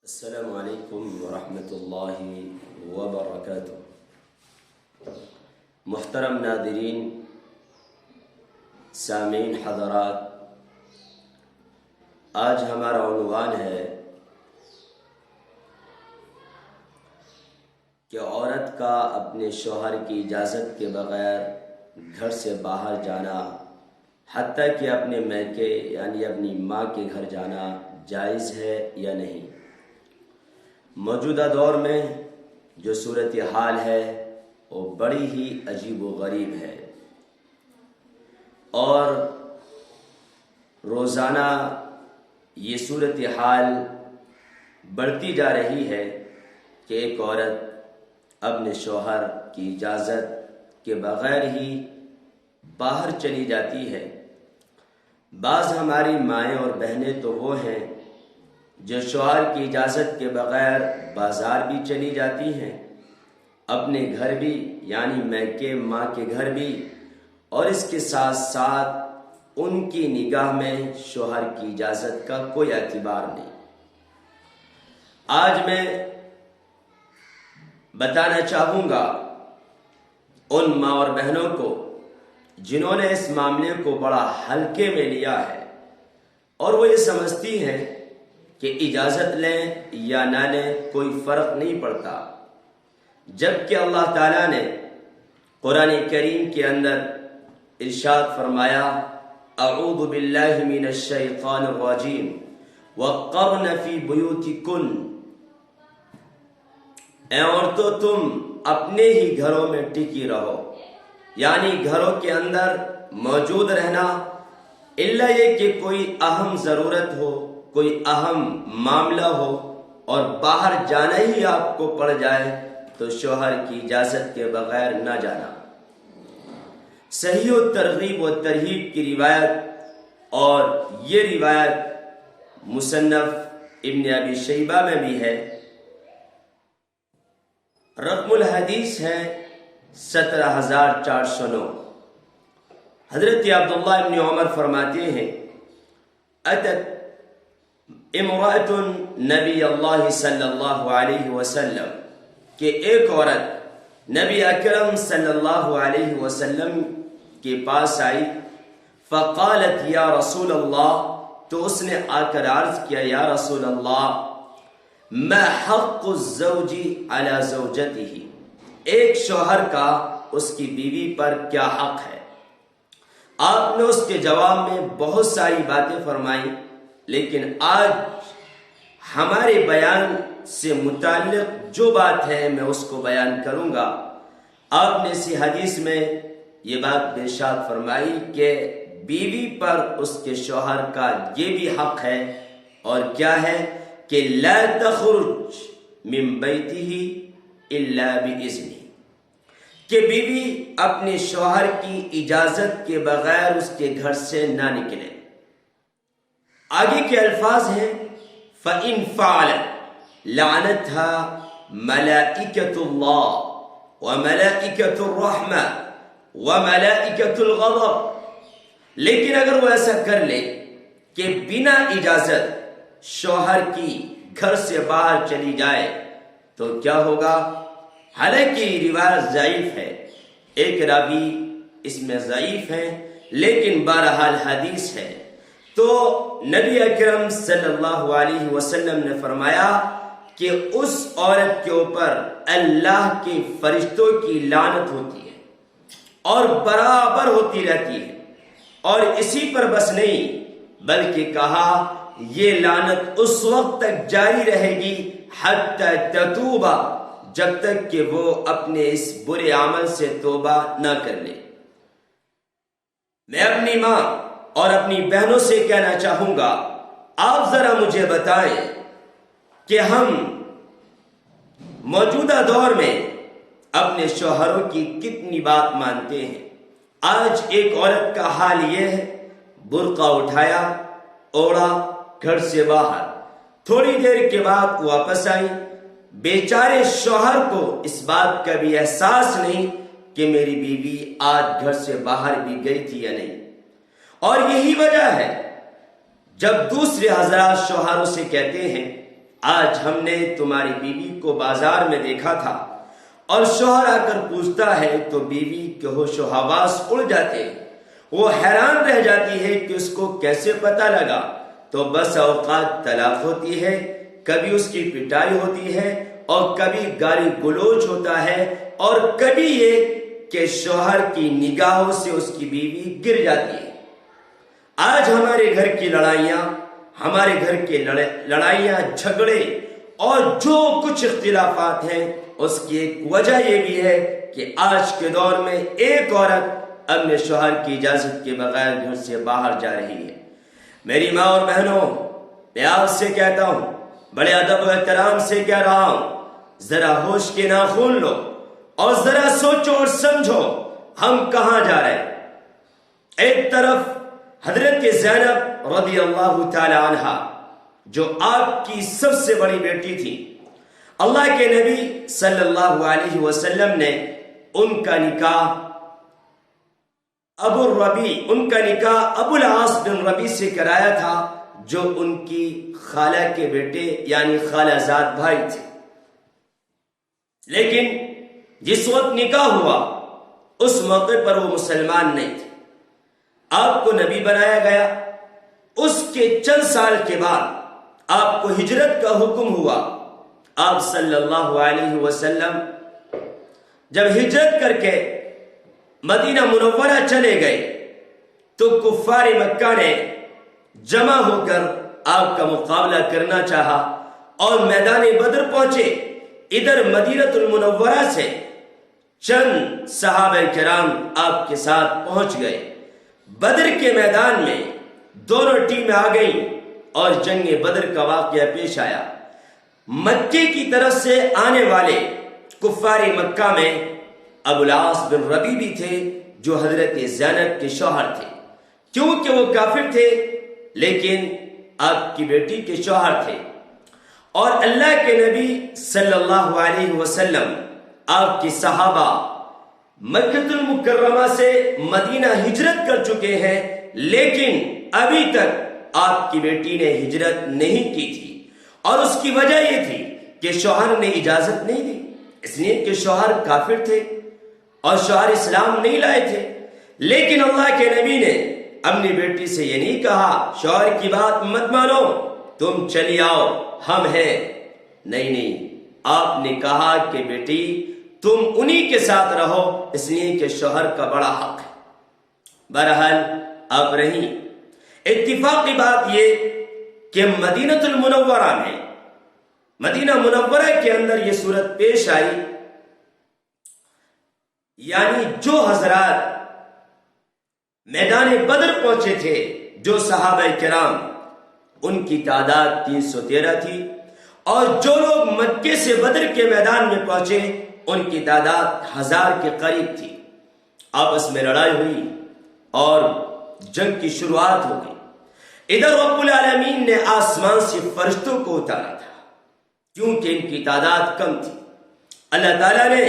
السلام علیکم ورحمۃ اللہ وبرکاتہ۔ محترم ناظرین، سامعین حضرات، آج ہمارا عنوان ہے کہ عورت کا اپنے شوہر کی اجازت کے بغیر گھر سے باہر جانا، حتیٰ کہ اپنے میکے یعنی اپنی ماں کے گھر جانا جائز ہے یا نہیں۔ موجودہ دور میں جو صورتحال ہے وہ بڑی ہی عجیب و غریب ہے، اور روزانہ یہ صورتحال بڑھتی جا رہی ہے کہ ایک عورت اپنے شوہر کی اجازت کے بغیر ہی باہر چلی جاتی ہے۔ بعض ہماری مائیں اور بہنیں تو وہ ہیں جو شوہر کی اجازت کے بغیر بازار بھی چلی جاتی ہیں، اپنے گھر بھی یعنی میکے ماں کے گھر بھی، اور اس کے ساتھ ساتھ ان کی نگاہ میں شوہر کی اجازت کا کوئی اعتبار نہیں۔ آج میں بتانا چاہوں گا ان ماں اور بہنوں کو جنہوں نے اس معاملے کو بڑا ہلکے میں لیا ہے، اور وہ یہ سمجھتی ہیں کہ اجازت لیں یا نہ لیں کوئی فرق نہیں پڑتا، جبکہ اللہ تعالیٰ نے قرآن کریم کے اندر ارشاد فرمایا، اعوذ باللہ من الشیطان الرجیم وقرن فی بیوتکن، اے عورتوں تم اپنے ہی گھروں میں ٹکی رہو، یعنی گھروں کے اندر موجود رہنا، الا یہ کہ کوئی اہم ضرورت ہو، کوئی اہم معاملہ ہو اور باہر جانا ہی آپ کو پڑ جائے تو شوہر کی اجازت کے بغیر نہ جانا۔ صحیح و ترغیب و ترہیب کی روایت، اور یہ روایت مصنف ابن ابی شیبہ میں بھی ہے، رقم الحدیث ہے 17409۔ حضرت عبداللہ ابن عمر فرماتے ہیں، اتت امرأۃ نبی اللہ صلی اللہ علیہ وسلم، کہ ایک عورت نبی اکرم صلی اللہ علیہ وسلم کے پاس آئی، فقالت یا رسول اللہ، تو اس نے آ کر عرض کیا، یا رسول اللہ، ما حق الزوج علی زوجتہ، ایک شوہر کا اس کی بیوی پر کیا حق ہے؟ آپ نے اس کے جواب میں بہت ساری باتیں فرمائی، لیکن آج ہمارے بیان سے متعلق جو بات ہے میں اس کو بیان کروں گا۔ آپ نے اسی حدیث میں یہ بات ارشاد فرمائی کہ بیوی پر اس کے شوہر کا یہ بھی حق ہے، اور کیا ہے کہ لا تخرج من بیتہ الا باذنہ، کہ بیوی اپنے شوہر کی اجازت کے بغیر اس کے گھر سے نہ نکلے۔ آگے کے الفاظ ہیں، فَإِن فَعَلَتْ لَعَنَتْهَا مَلَائِكَةُ اللَّهِ وَمَلَائِكَةُ الرَّحْمَةِ وَمَلَائِكَةُ الْغَضَبِ، لیکن اگر وہ ایسا کر لے کہ بنا اجازت شوہر کی گھر سے باہر چلی جائے تو کیا ہوگا؟ حالانکہ یہ روایت ضعیف ہے، ایک راوی اس میں ضعیف ہے، لیکن بہرحال حدیث ہے۔ تو نبی اکرم صلی اللہ علیہ وسلم نے فرمایا کہ اس عورت کے اوپر اللہ کے فرشتوں کی لعنت ہوتی ہے اور برابر ہوتی رہتی ہے، اور اسی پر بس نہیں بلکہ کہا یہ لعنت اس وقت تک جاری رہے گی حتی تتوبہ، جب تک کہ وہ اپنے اس برے عمل سے توبہ نہ کر لے۔ میں اپنی ماں اور اپنی بہنوں سے کہنا چاہوں گا، آپ ذرا مجھے بتائیں کہ ہم موجودہ دور میں اپنے شوہروں کی کتنی بات مانتے ہیں۔ آج ایک عورت کا حال یہ ہے، برقع اٹھایا، اوڑھا، گھر سے باہر، تھوڑی دیر کے بعد واپس آئی، بیچارے شوہر کو اس بات کا بھی احساس نہیں کہ میری بیوی آج گھر سے باہر بھی گئی تھی یا نہیں۔ اور یہی وجہ ہے جب دوسرے حضرات شوہروں سے کہتے ہیں آج ہم نے تمہاری بیوی کو بازار میں دیکھا تھا اور شوہر آ کر پوچھتا ہے تو بیوی کے ہوش و حواس اڑ جاتے ہیں، وہ حیران رہ جاتی ہے کہ اس کو کیسے پتہ لگا، تو بس اوقات طلاق ہوتی ہے، کبھی اس کی پٹائی ہوتی ہے اور کبھی گالی گلوچ ہوتا ہے، اور کبھی یہ کہ شوہر کی نگاہوں سے اس کی بیوی گر جاتی ہے۔ آج ہمارے گھر کی لڑائیاں جھگڑے اور جو کچھ اختلافات ہیں، اس کی ایک وجہ یہ بھی ہے کہ آج کے دور میں ایک عورت اپنے شوہر کی اجازت کے بغیر گھر سے باہر جا رہی ہے۔ میری ماں اور بہنوں، میں آپ سے کہتا ہوں، بڑے ادب و احترام سے کہہ رہا ہوں، ذرا ہوش کے ناخن لو اور ذرا سوچو اور سمجھو ہم کہاں جا رہے ہیں۔ ایک طرف حضرت زینب رضی اللہ تعالی عنہ، جو آپ کی سب سے بڑی بیٹی تھی، اللہ کے نبی صلی اللہ علیہ وسلم نے ان کا نکاح ابو العاص بن ربیع سے کرایا تھا، جو ان کی خالہ کے بیٹے یعنی خالہ زاد بھائی تھے۔ لیکن جس وقت نکاح ہوا اس موقع پر وہ مسلمان نہیں تھے، آپ کو نبی بنایا گیا۔ اس کے چند سال کے بعد آپ کو ہجرت کا حکم ہوا۔ آپ صلی اللہ علیہ وسلم جب ہجرت کر کے مدینہ منورہ چلے گئے تو کفار مکہ نے جمع ہو کر آپ کا مقابلہ کرنا چاہا اور میدان بدر پہنچے۔ ادھر مدینہ المنورہ سے چند صحابہ کرام آپ کے ساتھ پہنچ گئے۔ بدر کے میدان میں دونوں ٹیمیں آ گئیں اور جنگ بدر کا واقعہ پیش آیا۔ مکے کی طرف سے آنے والے کفار مکہ میں ابو العاص بن ربیع بھی تھے، جو حضرت زینب کے شوہر تھے، کیونکہ وہ کافر تھے لیکن آپ کی بیٹی کے شوہر تھے۔ اور اللہ کے نبی صلی اللہ علیہ وسلم، آپ کی صحابہ مکہ المکرمہ سے مدینہ ہجرت کر چکے ہیں، لیکن ابھی تک آپ کی بیٹی نے ہجرت نہیں کی تھی، اور اس کی وجہ یہ تھی کہ شوہر نے اجازت نہیں دی، اس لیے کہ شوہر کافر تھے اور شوہر اسلام نہیں لائے تھے۔ لیکن اللہ کے نبی نے اپنی بیٹی سے یہ نہیں کہا شوہر کی بات مت مانو، تم چلی آؤ، ہم ہیں۔ نہیں، آپ نے کہا کہ بیٹی تم انہی کے ساتھ رہو، اس لیے کہ شوہر کا بڑا حق ہے۔ بہرحال آپ رہیں۔ اتفاقی بات یہ کہ مدینہ منورہ کے اندر یہ صورت پیش آئی، یعنی جو حضرات میدان بدر پہنچے تھے، جو صحابہ کرام، ان کی تعداد 313 تھی، اور جو لوگ مکے سے بدر کے میدان میں پہنچے ان کی تعداد 1000 کے قریب تھی۔ آپس میں لڑائی ہوئی اور جنگ کی شروعات ہو گئی۔ ادھر رب العالمین نے آسمان سے فرشتوں کو اتارا تھا، کیونکہ ان کی تعداد کم تھی۔ اللہ تعالیٰ نے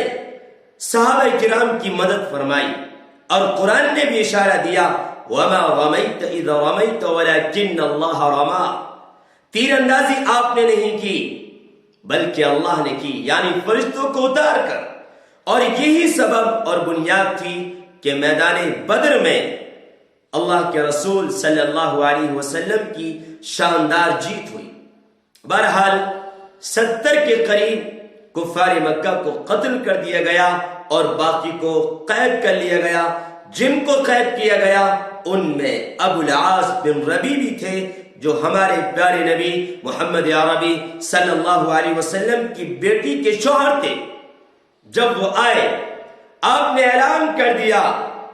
صحابہ کرام کی مدد فرمائی، اور قرآن نے بھی اشارہ دیا وَمَا رَمَيْتَ إِذْ رَمَيْتَ وَلَكِنَّ اللَّهَ رَمَى، تیر اندازی آپ نے نہیں کی بلکہ اللہ نے کی، یعنی فرشتوں کو اتار کر۔ اور یہی سبب اور بنیاد تھی کہ میدان بدر میں اللہ کے رسول صلی اللہ علیہ وسلم کی شاندار جیت ہوئی۔ بہرحال 70 کے قریب کفار مکہ کو قتل کر دیا گیا اور باقی کو قید کر لیا گیا۔ جن کو قید کیا گیا ان میں ابو العاص بن ربیع بھی تھے، جو ہمارے پیارے نبی محمد عربی صلی اللہ علیہ وسلم کی بیٹی کے شوہر تھے۔ جب وہ آئے آپ نے اعلان کر دیا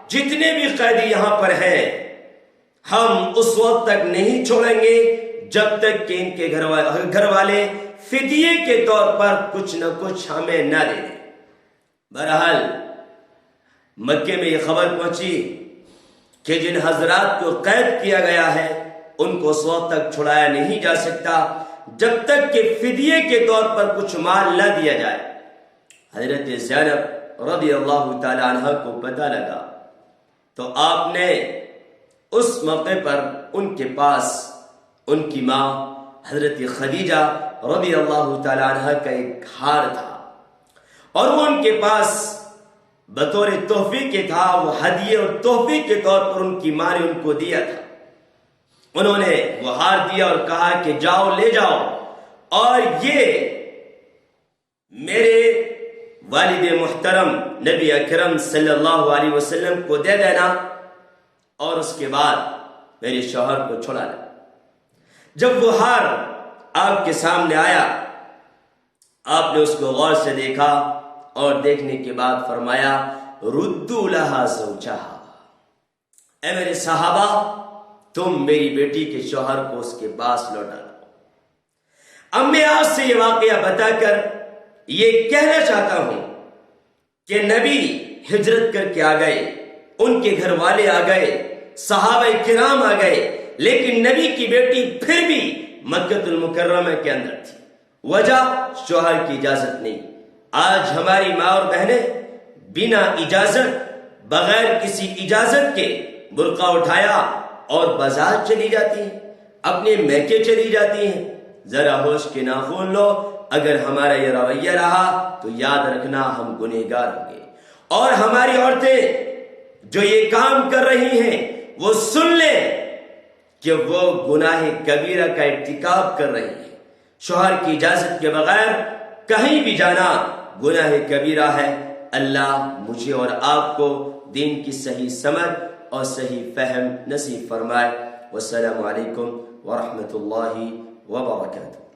جتنے بھی قیدی یہاں پر ہیں ہم اس وقت تک نہیں چھوڑیں گے جب تک کہ ان کے گھر والے فدیے کے طور پر کچھ نہ کچھ ہمیں نہ دے دیں۔ بہرحال مکے میں یہ خبر پہنچی کہ جن حضرات کو قید کیا گیا ہے ان کو اس وقت تک چھڑایا نہیں جا سکتا جب تک کہ فدیے کے طور پر کچھ مال نہ دیا جائے۔ حضرت زینب رضی اللہ تعالی عنہ کو پتہ لگا تو آپ نے اس موقع پر ان کے پاس ان کی ماں حضرت خدیجہ رضی اللہ تعالیٰ عنہ کا ایک ہار تھا اور وہ ان کے پاس بطور تحفے کے تھا، وہ ہدیے اور تحفے کے طور پر ان کی ماں نے ان کو دیا تھا۔ انہوں نے وہ ہار دیا اور کہا کہ جاؤ لے جاؤ اور یہ میرے والد محترم نبی اکرم صلی اللہ علیہ وسلم کو دے دینا اور اس کے بعد میرے شوہر کو چھڑا لینا۔ جب وہ ہار آپ کے سامنے آیا، آپ نے اس کو غور سے دیکھا اور دیکھنے کے بعد فرمایا ردو لہا زوجہا، اے میرے صحابہ تم میری بیٹی کے شوہر کو اس کے پاس لوٹا دو۔ اب میں آپ سے یہ واقعہ بتا کر یہ کہنا چاہتا ہوں کہ نبی ہجرت کر کے آ گئے، ان کے گھر والے آ گئے، صحابہ کرام آ گئے، لیکن نبی کی بیٹی پھر بھی مکہ المکرمہ کے اندر تھی۔ وجہ شوہر کی اجازت نہیں۔ آج ہماری ماں اور بہنیں بنا اجازت، بغیر کسی اجازت کے برقع اٹھایا اور بازار چلی جاتی ہیں، اپنے میکے چلی جاتی ہیں۔ ذرا ہوش کے ناخن لو، اگر ہمارا یہ رویہ رہا تو یاد رکھنا ہم گنہگار ہوں گے، اور ہماری عورتیں جو یہ کام کر رہی ہیں وہ سن لیں کہ وہ گناہ کبیرہ کا ارتکاب کر رہی ہیں۔ شوہر کی اجازت کے بغیر کہیں بھی جانا گناہ کبیرہ ہے۔ اللہ مجھے اور آپ کو دین کی صحیح سمجھ اور صحیح فہم نصیب فرمائے۔ والسلام علیکم ورحمۃ اللہ وبرکاتہ۔